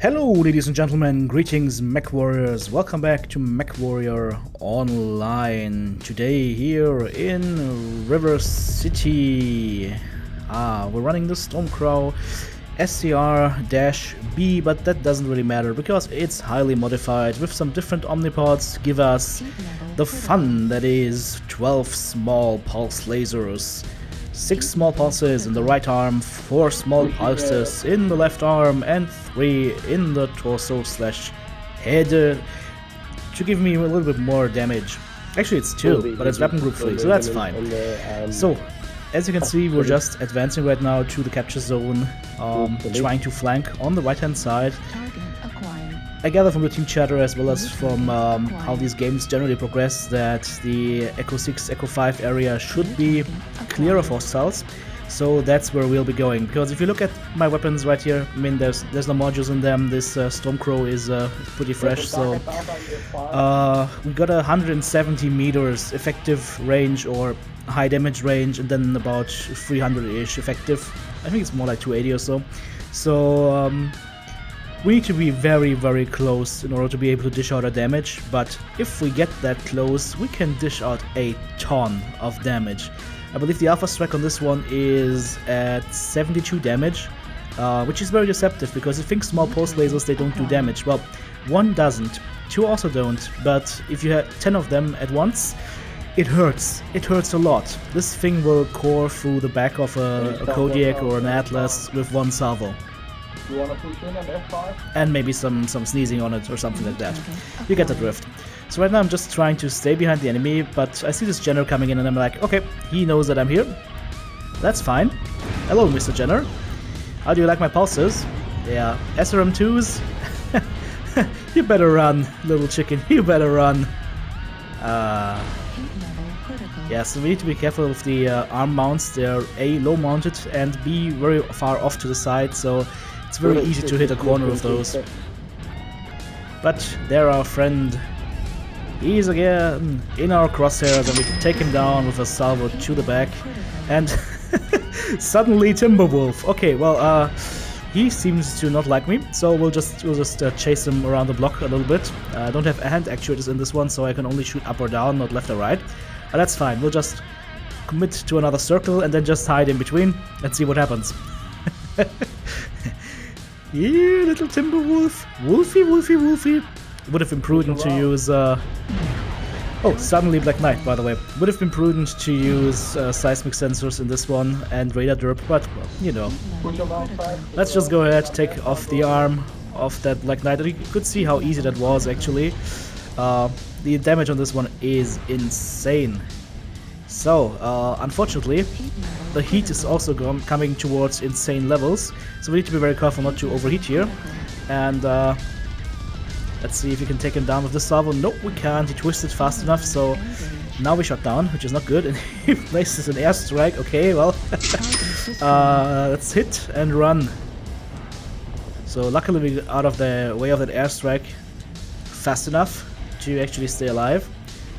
Hello ladies and gentlemen, greetings MechWarriors, welcome back to MechWarrior Online. Today here in River City. We're running the Stormcrow SCR-B, but that doesn't really matter because it's highly modified with some different omnipods. Give us the fun that is 12 small pulse lasers. 6 small pulses in the right arm, 4 small pulses in the left arm, and 3 in the torso/head to give me a little bit more damage. Actually it's 2, but it's weapon group free, so that's fine. So, as you can see, we're just advancing right now to the capture zone, trying to flank on the right hand side. I gather from the team chatter as well as from how these games generally progress that the Echo 6, Echo 5 area should be clear of hostiles. So that's where we'll be going. Because if you look at my weapons right here, I mean there's no modules in them. This Stormcrow is pretty fresh, so we got 170 meters effective range or high damage range, and then about 300-ish effective. I think it's more like 280 or so. So we need to be very, very close in order to be able to dish out our damage, but if we get that close, we can dish out a ton of damage. I believe the alpha strike on this one is at 72 damage, which is very deceptive because you think small pulse lasers, they don't do damage. Well, 1 doesn't, 2 also don't, but if you have 10 of them at once, it hurts. It hurts a lot. This thing will core through the back of a Kodiak or an Atlas with 1 salvo. You wanna push in at F5? And maybe some sneezing on it or something like that. You get the drift. So right now I'm just trying to stay behind the enemy, but I see this Jenner coming in and I'm like, okay, he knows that I'm here. That's fine. Hello, Mr. Jenner. How do you like my pulses? Yeah, SRM2s? You better run, little chicken, you better run. Yeah, so we need to be careful with the arm mounts. They're A, low mounted, and B, very far off to the side, so it's very easy to hit a corner with those. But there our friend, he's again in our crosshairs, and we can take him down with a salvo to the back. And suddenly Timberwolf. Okay, well, he seems to not like me, so we'll just chase him around the block a little bit. I don't have hand actuators in this one, so I can only shoot up or down, not left or right. But that's fine. We'll just commit to another circle and then just hide in between and see what happens. Yeah, little Timberwolf. Wolfie, Wolfie, Wolfie. Would have been prudent to use... Oh, suddenly Black Knight, by the way. Would have been prudent to use seismic sensors in this one and radar derp, but, well, you know. Let's just go ahead, take off the arm of that Black Knight. You could see how easy that was, actually. The damage on this one is insane. So, unfortunately, the heat is also coming towards insane levels, so we need to be very careful not to overheat here. And let's see if we can take him down with this salvo. Nope, we can't. He twisted fast enough, so now we shot down, which is not good. And he places an airstrike. Okay, well, let's hit and run. So luckily we got out of the way of that airstrike fast enough to actually stay alive.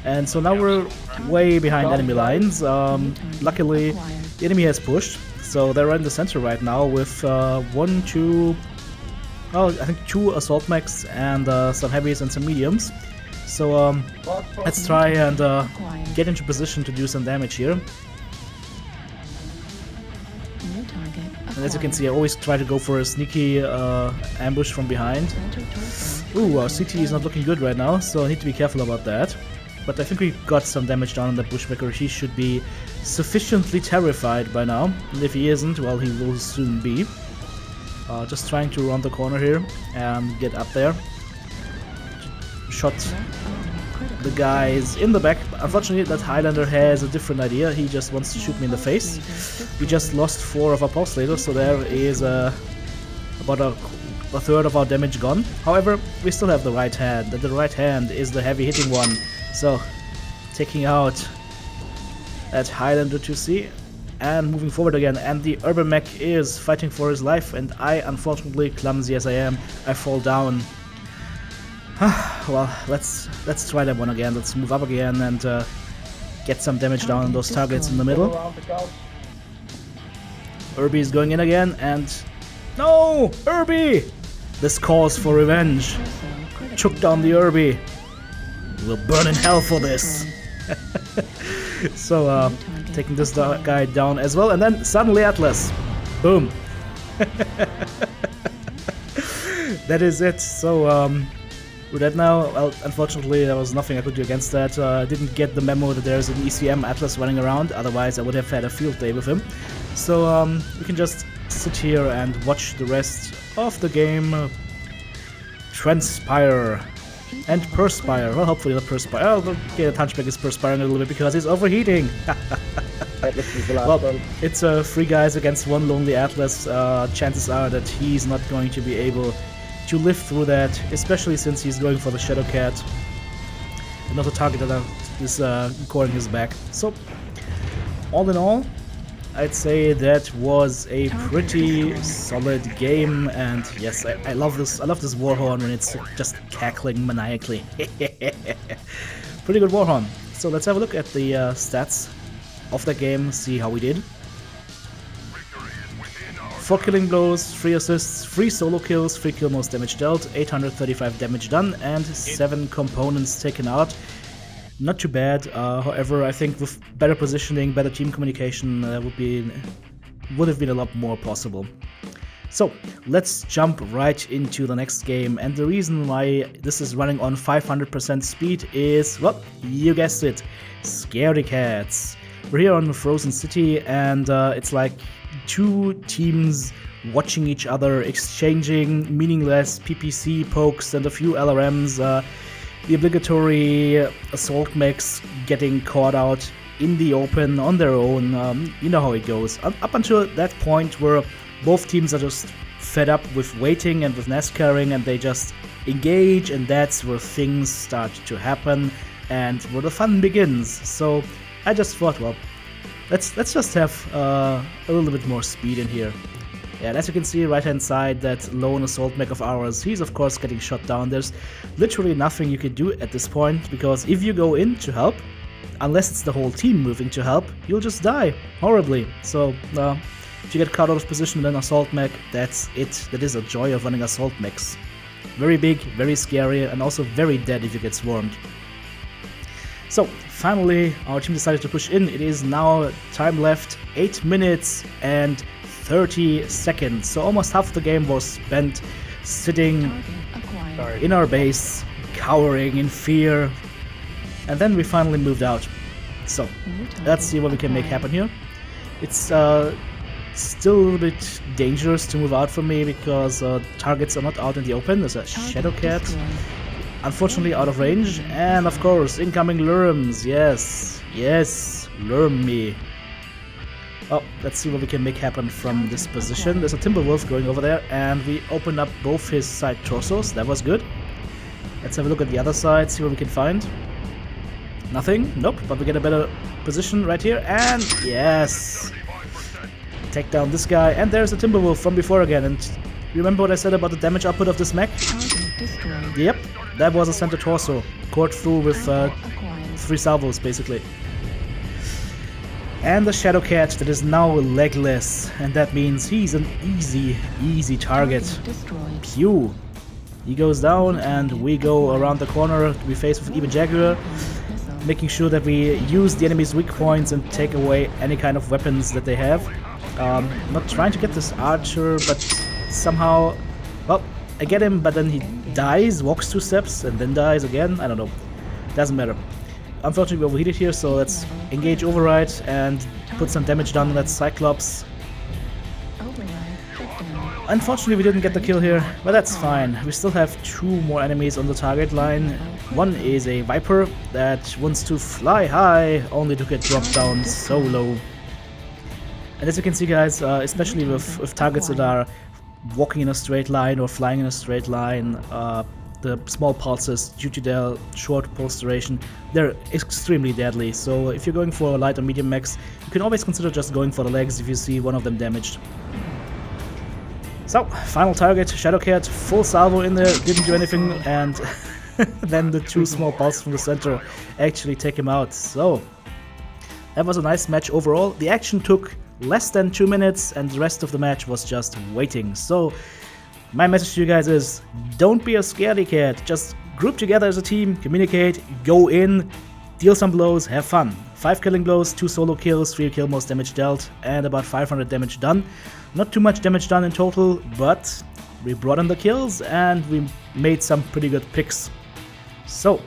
And so now we're way behind enemy lines. Luckily, the enemy has pushed, so they're in the center right now with 1, 2, oh, I think 2 assault mechs and some heavies and some mediums. So let's try and get into position to do some damage here. And as you can see, I always try to go for a sneaky ambush from behind. Ooh, our CT is not looking good right now, so I need to be careful about that. But I think we got some damage down on that bushwhacker. He should be sufficiently terrified by now. And if he isn't, well, he will soon be. Just trying to round the corner here and get up there. Shot the guys in the back. Unfortunately, that Highlander has a different idea. He just wants to shoot me in the face. We just lost 4 of our pulse lasers, so there is about a third of our damage gone. However, we still have the right hand, and the right hand is the heavy hitting one. So, taking out that Highlander to see, and moving forward again. And the Urban Mech is fighting for his life, and I, unfortunately, clumsy as I am, I fall down. Well, let's try that one again. Let's move up again and get some damage down on those targets in the middle. Irby is going in again, and no, Irby! This calls for revenge. Took down the Irby. We'll burn in hell for this. So, taking this guy down as well, and then suddenly Atlas. Boom. That is it. So, we're dead now. Well, unfortunately, there was nothing I could do against that. I didn't get the memo that there's an ECM Atlas running around, otherwise I would have had a field day with him. So, we can just sit here and watch the rest of the game transpire. And perspire. Well, hopefully not perspire. Oh, okay, the Hunchback is perspiring a little bit because he's overheating. Well, it's 3 guys against 1 lonely Atlas. Chances are that he's not going to be able to live through that, especially since he's going for the Shadow Cat. Another target that is recording his back. So, all in all, I'd say that was a pretty solid game, and yes, I love this. I love this Warhorn when it's just cackling maniacally. Pretty good Warhorn. So let's have a look at the stats of the game, see how we did. 4 killing blows, 3 assists, 3 solo kills, 3 kill most damage dealt, 835 damage done, and 7 components taken out. Not too bad. However, I think with better positioning, better team communication, would have been a lot more possible. So let's jump right into the next game, and the reason why this is running on 500% speed is, well, you guessed it, Scaredy Cats. We're here on Frozen City, and it's like 2 teams watching each other, exchanging meaningless PPC pokes and a few LRMs. The obligatory assault mechs getting caught out in the open on their own. You know how it goes. Up until that point where both teams are just fed up with waiting and with NASCARing, and they just engage, and that's where things start to happen and where the fun begins. So I just thought, well, let's just have a little bit more speed in here. Yeah, and as you can see, right hand side, that lone assault mech of ours, he's of course getting shot down. There's literally nothing you can do at this point, because if you go in to help, unless it's the whole team moving to help, you'll just die horribly. So if you get caught out of position with an assault mech, that's it. That is a joy of running assault mechs. Very big, very scary, and also very dead if you get swarmed. So finally, our team decided to push in. It is now time left 8 minutes and 30 seconds, so almost half the game was spent sitting in our base, cowering in fear, and then we finally moved out. So let's see what we can make happen here. It's still a little bit dangerous to move out for me because targets are not out in the open. There's a Shadow Cat, unfortunately out of range, and of course incoming Lurms. Yes, Lurm me. Oh, let's see what we can make happen from this position. There's a Timberwolf going over there, and we opened up both his side torsos. That was good. Let's have a look at the other side, see what we can find. Nothing? Nope, but we get a better position right here, and yes! Take down this guy, and there's a Timberwolf from before again, and remember what I said about the damage output of this mech? Yep, that was a center torso, cored through with 3 salvos, basically. And the Shadow Cat that is now legless, and that means he's an easy target. Pew! He goes down, and we go around the corner to be faced with even Jaguar, making sure that we use the enemy's weak points and take away any kind of weapons that they have. Not trying to get this archer, but somehow, well, I get him, but then he dies, walks 2 steps, and then dies again. I don't know. Doesn't matter. Unfortunately, we overheated here, so let's engage Override and put some damage down on that Cyclops. Unfortunately, we didn't get the kill here, but that's fine. We still have 2 more enemies on the target line. One is a Viper that wants to fly high, only to get dropped down so low. And as you can see, guys, especially with targets that are walking in a straight line or flying in a straight line, the small pulses, due to their short pulse duration, they're extremely deadly. So if you're going for light or medium mechs, you can always consider just going for the legs if you see one of them damaged. So, final target, Shadow Cat, full salvo in there, didn't do anything, and then the 2 small pulses from the center actually take him out. So, that was a nice match overall. The action took less than 2 minutes, and the rest of the match was just waiting. So, My message to you guys is, don't be a scaredy cat. Just group together as a team, communicate, go in, deal some blows, have fun. 5 killing blows, 2 solo kills, 3 kill most damage dealt, and about 500 damage done. Not too much damage done in total, but we brought in the kills and we made some pretty good picks. So,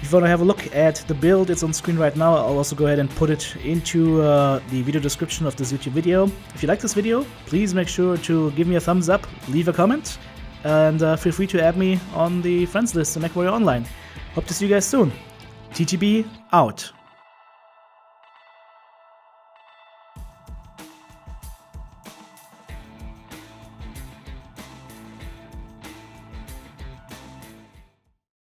if you want to have a look at the build, it's on screen right now. I'll also go ahead and put it into the video description of this YouTube video. If you like this video, please make sure to give me a thumbs up, leave a comment, and feel free to add me on the friends list in MechWarrior Online. Hope to see you guys soon. TTB out.